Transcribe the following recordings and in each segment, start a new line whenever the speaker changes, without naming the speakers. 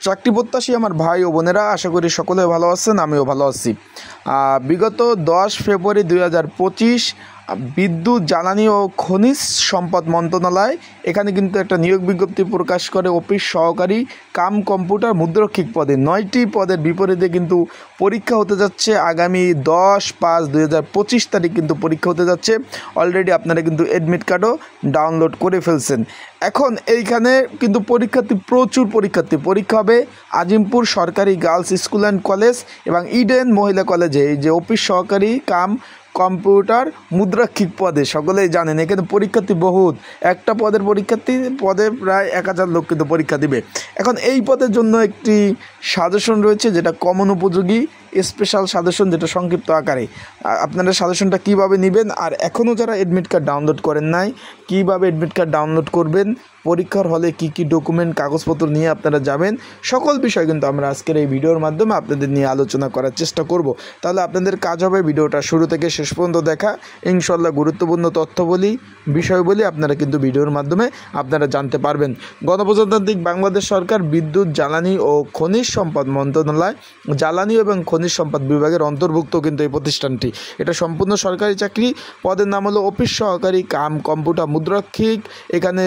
চাকরি প্রত্যাশী আমার ভাই ও বোনেরা, আশা করি সকলে ভালো আছেন, আমিও ভালো আছি। বিগত 10 ফেব্রুয়ারি 2025 বিদ্যুৎ জ্বালানি ও খনিজ সম্পদ মন্ত্রণালয় এখানে কিন্তু একটা নিয়োগ বিজ্ঞপ্তি প্রকাশ করে অফিস সহকারী কাম কম্পিউটার মুদ্রক্ষিক পদে 9টি পদের বিপরীতে কিন্তু পরীক্ষা হতে যাচ্ছে। আগামী 10/5/2025 তারিখ কিন্তু পরীক্ষা হতে যাচ্ছে। অলরেডি আপনারা কিন্তু অ্যাডমিট কার্ডও ডাউনলোড করে ফেলছেন। এখন এইখানে কিন্তু প্রচুর পরীক্ষা হবে আজিমপুর সরকারি গার্লস স্কুল অ্যান্ড কলেজ এবং ইডেন মহিলা কলেজে। এই যে অফিস সহকারী কাম কম্পিউটার মুদ্রাক্ষিক পদে সকলেই জানেন এখানে পরীক্ষার্থী বহুত, একটা পদে প্রায় 1000 লোক কিন্তু পরীক্ষা দিবে। এখন এই পদের জন্য একটি সাজেশন রয়েছে যেটা কমন উপযোগী স্পেশাল সাজেশন, যেটা সংক্ষিপ্ত আকারে। আপনারা সাজেশনটা কীভাবে নেবেন, আর এখনও যারা অ্যাডমিট কার্ড ডাউনলোড করেন নাই কীভাবে অ্যাডমিট কার্ড ডাউনলোড করবেন, পরীক্ষার হলে কী ডকুমেন্ট কাগজপত্র নিয়ে আপনারা যাবেন, সকল বিষয় কিন্তু আমরা আজকের এই ভিডিওর মাধ্যমে আপনাদের নিয়ে আলোচনা করার চেষ্টা করব। তাহলে আপনাদের কাজ হবে ভিডিওটা শুরু থেকে শেষ পর্যন্ত দেখা। ইনশাল্লাহ গুরুত্বপূর্ণ তথ্য বিষয় আপনারা কিন্তু ভিডিওর মাধ্যমে আপনারা জানতে পারবেন। গণপ্রজাতান্ত্রিক বাংলাদেশ সরকার বিদ্যুৎ জ্বালানি ও খনিজ সম্পদ মন্ত্রণালয় জ্বালানি এবং খনিজ সম্পদ বিভাগের অন্তর্ভুক্ত কিন্তু এই প্রতিষ্ঠানটি। এটা সম্পূর্ণ সরকারি চাকরি। পদের নাম হলো অফিস সহকারী কাম কম্পিউটার মুদ্রাক্ষিক। এখানে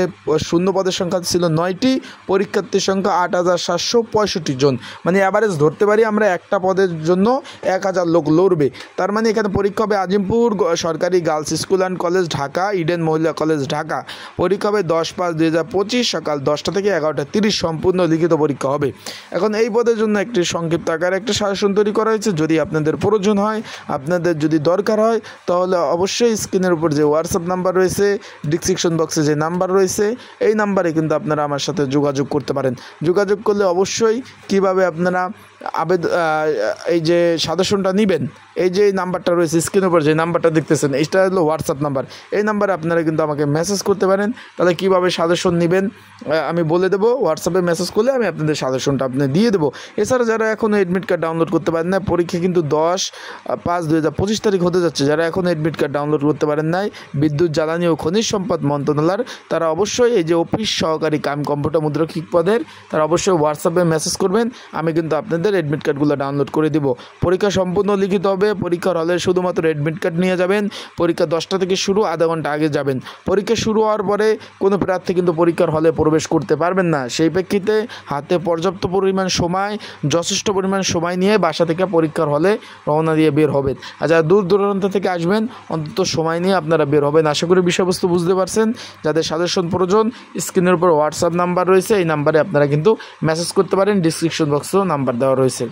শূন্য পদের সংখ্যা ছিল 9টি, পরীক্ষার্থীর সংখ্যা 8765 জন। মানে অ্যাভারেজ ধরতে পারি আমরা একটা পদের জন্য 1000 লোক লড়বে। তার মানে এখানে পরীক্ষা হবে আজিমপুর সরকারি girls school and college Dhaka, Eden মহিলা কলেজ ঢাকা। পরীক্ষা হবে 10/5/2025 সকাল 10টা থেকে 11:30 সম্পূর্ণ লিখিত পরীক্ষা হবে। এখন এই পদের জন্য একটি সংক্ষিপ্ত আকারে একটা সাজেশন তৈরি করা হয়েছে। যদি আপনাদের প্রয়োজন হয়, আপনাদের যদি দরকার হয়, তাহলে অবশ্যই স্ক্রিনের উপর যে হোয়াটসঅ্যাপ নাম্বার রয়েছে, ডিসক্রিপশন বক্সে যে নাম্বার রয়েছে, এই নাম্বারে কিন্তু আপনারা আমার সাথে যোগাযোগ করতে পারেন। যোগাযোগ করলে অবশ্যই কিভাবে আপনারা এই যে সাজেশনটা নেবেন, এই যে নাম্বারটা রয়েছে স্ক্রিনের উপর যে নাম্বারটা দেখতেছেন, এইটা হলো হোয়াটসঅ্যাপ নাম্বার। এই নাম্বারে আপনারা কিন্তু আমাকে মেসেজ করতে পারেন। তাহলে কীভাবে সাজেশন নেবেন আমি বলে দেবো। হোয়াটসঅ্যাপে মেসেজ করলে আমি আপনাদের সাজেশনটা দিয়ে দেবো। এছাড়া যারা এখনও অ্যাডমিট কার্ড ডাউনলোড করতে পারেন না, পরীক্ষা কিন্তু 10/5/2025 তারিখ হতে যাচ্ছে। যারা এখনও অ্যাডমিট কার্ড ডাউনলোড করতে পারেন নাই, বিদ্যুৎ জ্বালানি ও খনিজ সম্পদ মন্ত্রণালয়ের, তারা অবশ্যই এই যে অফিস সহকারী কাম কম্পিউটার মুদ্রাক্ষিক পদের তারা অবশ্যই হোয়াটসঅ্যাপে মেসেজ করবেন। আমি কিন্তু আপনাদের অ্যাডমিট কার্ডগুলো ডাউনলোড করে দিব। পরীক্ষা সম্পূর্ণ লিখিত হবে। পরীক্ষার হলে শুধুমাত্র অ্যাডমিট কার্ড নিয়ে যাবেন। পরীক্ষা 10টা থেকে শুরু, আধা ঘন্টা আগে যাবেন। পরীক্ষা শুরু হওয়ার পরে কোনো প্রার্থী কিন্তু পরীক্ষার হলে প্রবেশ করতে পারবেন না। সেই প্রেক্ষিতে হাতে পর্যাপ্ত পরিমাণ সময়, যথেষ্ট পরিমাণ সময় নিয়ে বাসা থেকে পরীক্ষার হলে রওনা দিয়ে বের হবেন। আর যারা দূর দূরান্ত থেকে আসবেন, অন্তত সময় নিয়ে আপনারা বের হবেন। আশা করি বিষয়বস্তু বুঝতে পারছেন। যাদের সাজেশন প্রয়োজন, স্ক্রিনের উপর হোয়াটসঅ্যাপ নাম্বার রয়েছে, এই নাম্বারে আপনারা কিন্তু মেসেজ করতে পারেন। ডিসক্রিপশন বক্সেও নাম্বার দেওয়া রয়েছে।